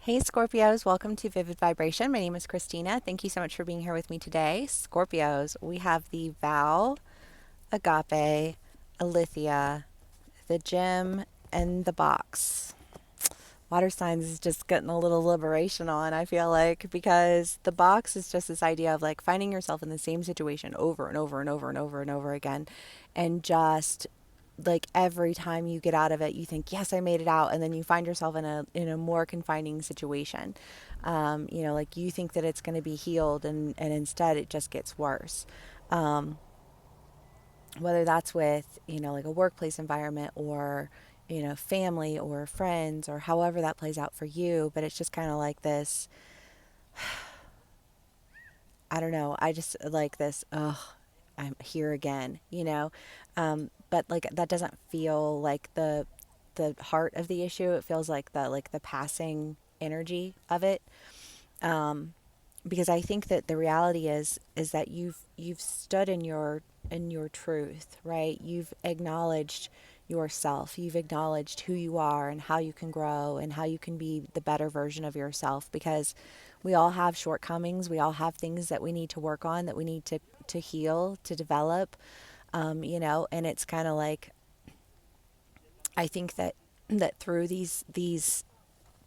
Hey Scorpios, welcome to Vivid Vibration. My name is Christina. Thank you so much for being here with me today. Scorpios, we have the vow, agape, alithia, the gem, and the box. Water signs is just getting a little liberation on, I feel like, because the box is just this idea of like finding yourself in the same situation over and over and over and over and over again, and just like every time you get out of it, you think, yes, I made it out, and then you find yourself in a more confining situation. Like you think that it's going to be healed, and instead it just gets worse. Um, Whether that's with like a workplace environment or family or friends or however that plays out for you, but it's just kind of like this. I don't know. I just like this. Oh, I'm here again. But like that doesn't feel like the heart of the issue. It feels like the passing energy of it. Um, because I think that the reality is that you've stood in your truth, right? You've acknowledged yourself. You've acknowledged who you are and how you can grow and how you can be the better version of yourself, because we all have shortcomings. We all have things that we need to work on, that we need to heal, to develop. And it's kind of like I think that through these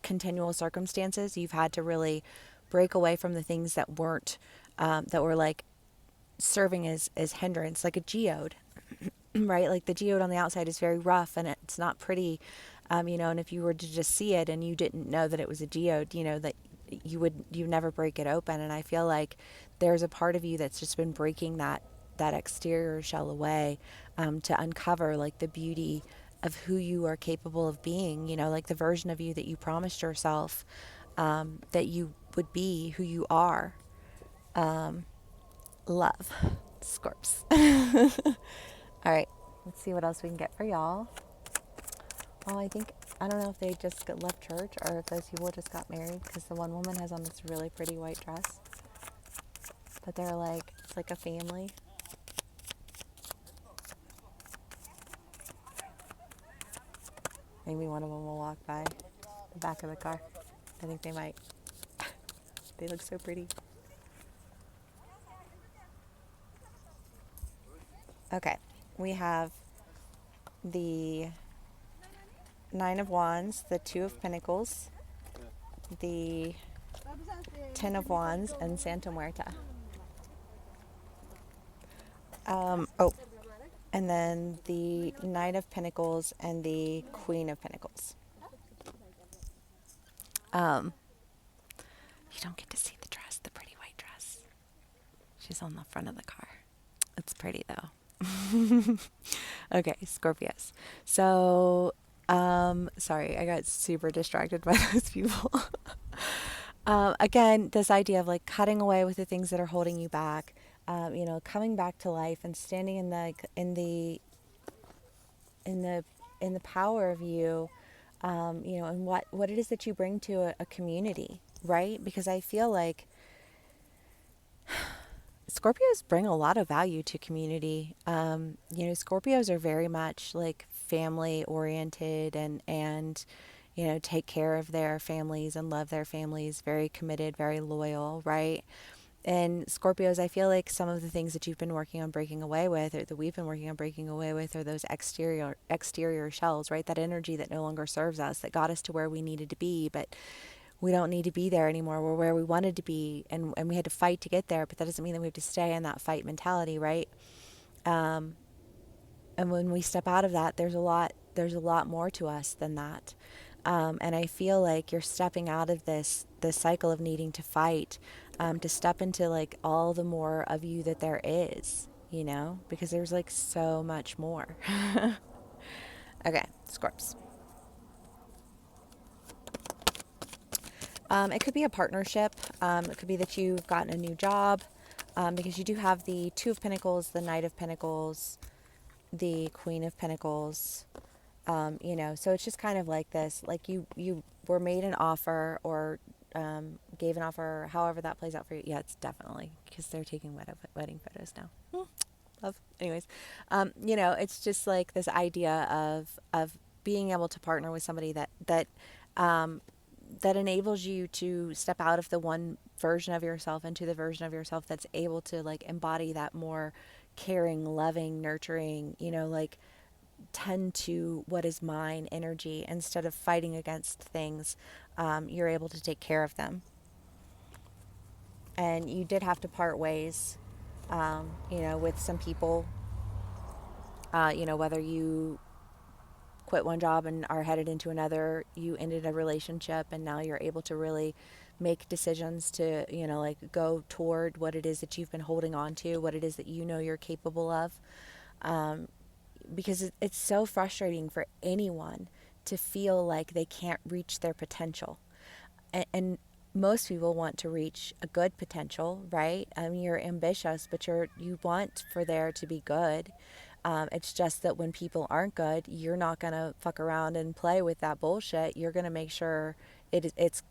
continual circumstances, you've had to really break away from the things that were like serving as hindrance, like a geode, right? Like the geode on the outside is very rough and it's not pretty, and if you were to just see it and you didn't know that it was a geode, that you never break it open. And I feel like there's a part of you that's just been breaking that exterior shell away, to uncover like the beauty of who you are capable of being, like the version of you that you promised yourself, that you would be, who you are. Um, Love. Scorps. All right, let's see what else we can get for y'all. Well, I don't know if they just left church or if those people just got married, because the one woman has on this really pretty white dress. But they're like, it's like a family. Maybe one of them will walk by the back of the car. I think they might. They look so pretty. Okay, we have the Nine of Wands, the Two of Pentacles, the Ten of Wands, and Santa Muerta. Oh, and then the Knight of Pentacles and the Queen of Pentacles. Um, you don't get to see the dress, the pretty white dress. She's on the front of the car. It's pretty though. Okay, Scorpios. So, sorry, I got super distracted by those people. Again, this idea of like cutting away with the things that are holding you back, coming back to life and standing in the in the power of you, and what it is that you bring to a community, right? Because I feel like Scorpios bring a lot of value to community. Scorpios are very much like family oriented, and take care of their families and love their families, very committed, very loyal, right? And Scorpios, I feel like some of the things that you've been working on breaking away with, or that we've been working on breaking away with, are those exterior shells, right? That energy that no longer serves us, that got us to where we needed to be, but we don't need to be there anymore. We're where we wanted to be, and we had to fight to get there, but that doesn't mean that we have to stay in that fight mentality, right? Um, and when we step out of that, there's a lot more to us than that. And I feel like you're stepping out of this cycle of needing to fight, to step into like all the more of you that there is, because there's like so much more. Okay, Scorps. It could be a partnership. It could be that you've gotten a new job, because you do have the Two of Pentacles, the Knight of Pentacles, the Queen of Pentacles. So it's just kind of like this, like you were made an offer, or gave an offer, however that plays out for you. Yeah, it's definitely because they're taking wedding photos now. Love. Anyways, it's just like this idea of being able to partner with somebody that that enables you to step out of the one version of yourself into the version of yourself that's able to like embody that more caring, loving, nurturing, like tend to what is mine energy instead of fighting against things. You're able to take care of them. And you did have to part ways, with some people, whether you quit one job and are headed into another, you ended a relationship and now you're able to really make decisions to, like go toward what it is that you've been holding on to, what it is that you're capable of. Um, because it's so frustrating for anyone to feel like they can't reach their potential. And most people want to reach a good potential, right? I mean, you're ambitious, but you want for there to be good. It's just that when people aren't good, you're not gonna fuck around and play with that bullshit. You're gonna make sure it's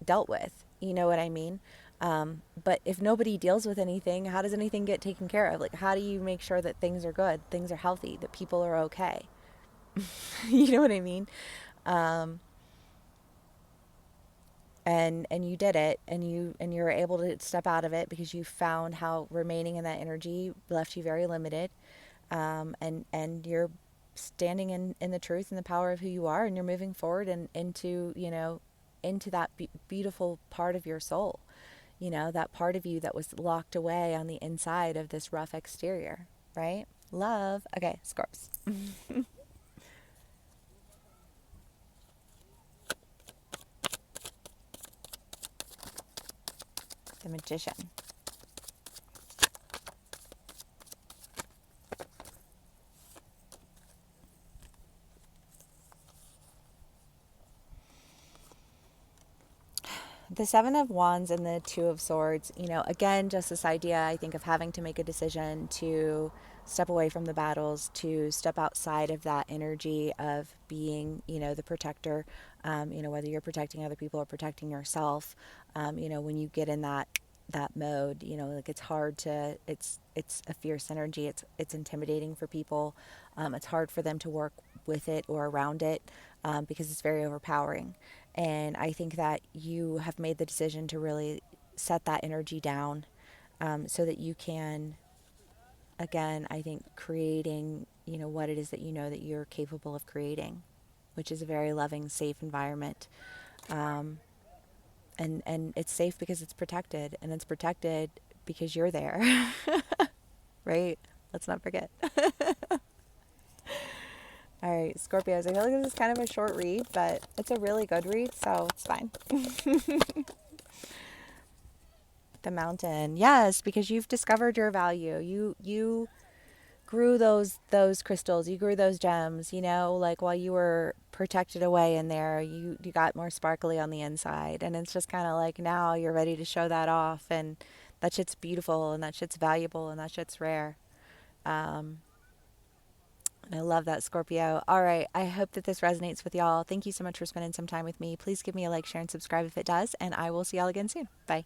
dealt with. You know what I mean? But if nobody deals with anything, how does anything get taken care of? Like, how do you make sure that things are good, things are healthy, that people are okay? You know what I mean? Um, and you did it, and you were able to step out of it because you found how remaining in that energy left you very limited. And you're standing in the truth and the power of who you are, and you're moving forward and into that beautiful part of your soul, that part of you that was locked away on the inside of this rough exterior, right? Love. Okay, Scorps. The Magician. The Seven of Wands and the Two of Swords, again, just this idea, I think, of having to make a decision to step away from the battles, to step outside of that energy of being, the protector, whether you're protecting other people or protecting yourself, when you get in that mode, like it's hard to, it's a fierce energy. It's intimidating for people. It's hard for them to work with it or around it, because it's very overpowering. And I think that you have made the decision to really set that energy down, so that you can, again, I think creating, what it is that that you're capable of creating, which is a very loving, safe environment. Um, and it's safe because it's protected, and it's protected because you're there. Right? Let's not forget. All right, Scorpios. I feel like this is kind of a short read, but it's a really good read, so it's fine. The Mountain. Yes, because you've discovered your value. You grew those crystals. You grew those gems, like while you were protected away in there, you got more sparkly on the inside, and it's just kind of like now you're ready to show that off, and that shit's beautiful, and that shit's valuable, and that shit's rare. Um, I love that, Scorpio. All right. I hope that this resonates with y'all. Thank you so much for spending some time with me. Please give me a like, share, and subscribe if it does. And I will see y'all again soon. Bye.